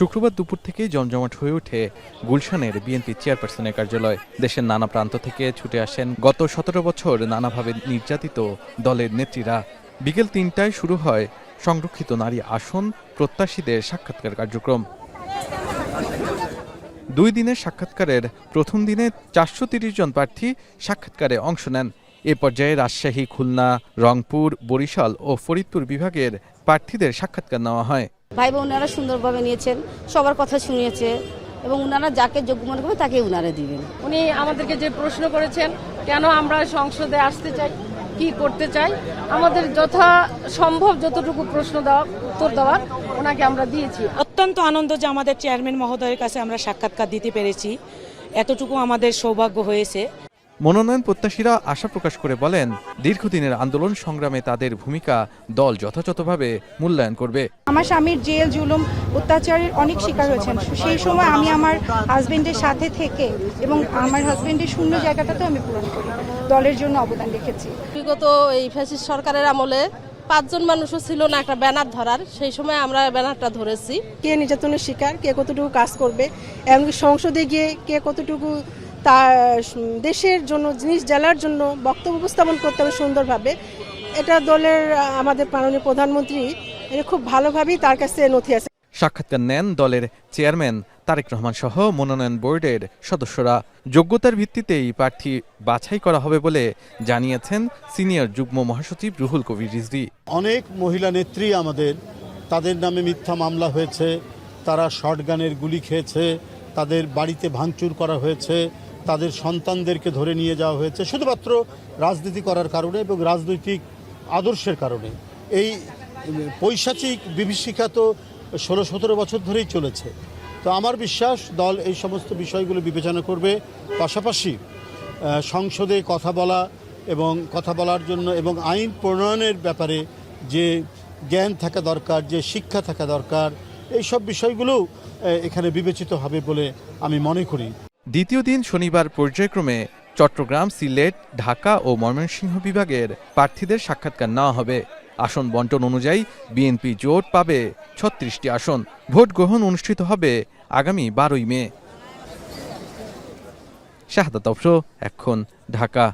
শুক্রবার দুপুর থেকেই জমজমাট হয়ে ওঠে গুলশানের বিএনপি চেয়ারপারসনের কার্যালয়। দেশের নানা প্রান্ত থেকে ছুটে আসেন গত ১৭ বছর নানাভাবে নির্যাতিত দলের নেত্রীরা। বিকেল ৩টায় শুরু হয় সংরক্ষিত নারী আসন প্রত্যাশীদের সাক্ষাৎকার কার্যক্রম। ২ দিনের সাক্ষাৎকারের প্রথম দিনে ৪৩০ জন প্রার্থী সাক্ষাৎকারে অংশ নেন। এ পর্যায়ে রাজশাহী, খুলনা, রংপুর, বরিশাল ও ফরিদপুর বিভাগের প্রার্থীদের সাক্ষাৎকার নেওয়া হয়। ভাই বোনেরা সুন্দরভাবে নিয়েছেন, সবার কথা শুনিয়েছে এবং ওনারা যাকে যোগ্য মনে করবে তাকে ওনারা দিবেন। উনি আমাদেরকে যে প্রশ্ন করেছেন, কেন আমরা সংসদে আসতে চাই, কি করতে চাই, আমাদের যথা সম্ভব যতটুকু প্রশ্ন দেওয়া উত্তর দেওয়ার ওনাকে আমরা দিয়েছি। অত্যন্ত আনন্দ যে আমাদের চেয়ারম্যান মহোদয়ের কাছে আমরা সাক্ষাৎকার দিতে পেরেছি, এতটুকু আমাদের সৌভাগ্য হয়েছে। মনোনয়ন প্রত্যাশীরা আশা প্রকাশ করে বলেন, দীর্ঘদিনের আন্দোলন সংগ্রামে তাদের ভূমিকা দল যথাযথভাবে মূল্যায়ন করবে। আমার স্বামীর জেল জুলুম অত্যাচারের অনেক শিকার হয়েছেন, সেই সময় আমি আমার হাজবেন্ডের সাথে থেকে এবং আমার হাজবেন্ডের শূন্য জায়গাটাতে আমি পূরণ করি, দলের জন্য অবদান রেখেছি। বিগত এই ফ্যাসিস্ট সরকারের আমলে ৫ জন মানুষও ছিল না একটা ব্যানার ধরার, সেই সময় আমরা ব্যানারটা ধরেছি। কে নির্যাতনের শিকার, কে কতটুকু কাজ করবে, এমনকি সংসদে গিয়ে কে কতটুকু তার দেশের জন্য, জিনিস জেলার জন্য বক্তব্য উপস্থাপন করতে হবে সুন্দরভাবে। এটা দলের আমাদের মাননীয় প্রধানমন্ত্রী এটা খুব ভালোভাবেই তার কাছে নথি আছে। সাক্ষাৎকার নেন দলের চেয়ারম্যান তারেক রহমান সহ মনোনয়ন বোর্ডের সদস্যরা। যোগ্যতার ভিত্তিতেই প্রার্থী বাছাই করা হবে বলে জানিয়েছেন সিনিয়র যুগ্ম মহাসচিব রুহুল কবির রিজভী। অনেক মহিলা নেত্রী আমাদের, তাদের নামে মিথ্যা মামলা হয়েছে, তারা শর্টগানের গুলি খেয়েছে, তাদের বাড়িতে ভাঙচুর করা হয়েছে, তাদের সন্তানদেরকে ধরে নিয়ে যাওয়া হয়েছে শুধুমাত্র রাজনীতি করার কারণে এবং রাজনৈতিক আদর্শের কারণে। এই পৈশাচিক বিভীষিকা তো ১৬-১৭ বছর ধরেই চলেছে। তো আমার বিশ্বাস দল এই সমস্ত বিষয়গুলো বিবেচনা করবে, পাশাপাশি সংসদে কথা বলা এবং কথা বলার জন্য এবং আইন প্রণয়নের ব্যাপারে যে জ্ঞান থাকা দরকার, যে শিক্ষা থাকা দরকার, এই সব বিষয়গুলোও এখানে বিবেচিত হবে বলে আমি মনে করি। দ্বিতীয় দিন শনিবার পর্যায়ক্রমে চট্টগ্রাম, সিলেট, ঢাকা ও ময়মনসিংহ বিভাগের প্রার্থীদের সাক্ষাৎকার নেওয়া হবে। আসন বন্টন অনুযায়ী বিএনপি জোট পাবে ৩৬টি আসন। ভোট গ্রহণ অনুষ্ঠিত হবে আগামী ১২ই মে। শাহাদাত অফরো, এখন, ঢাকা।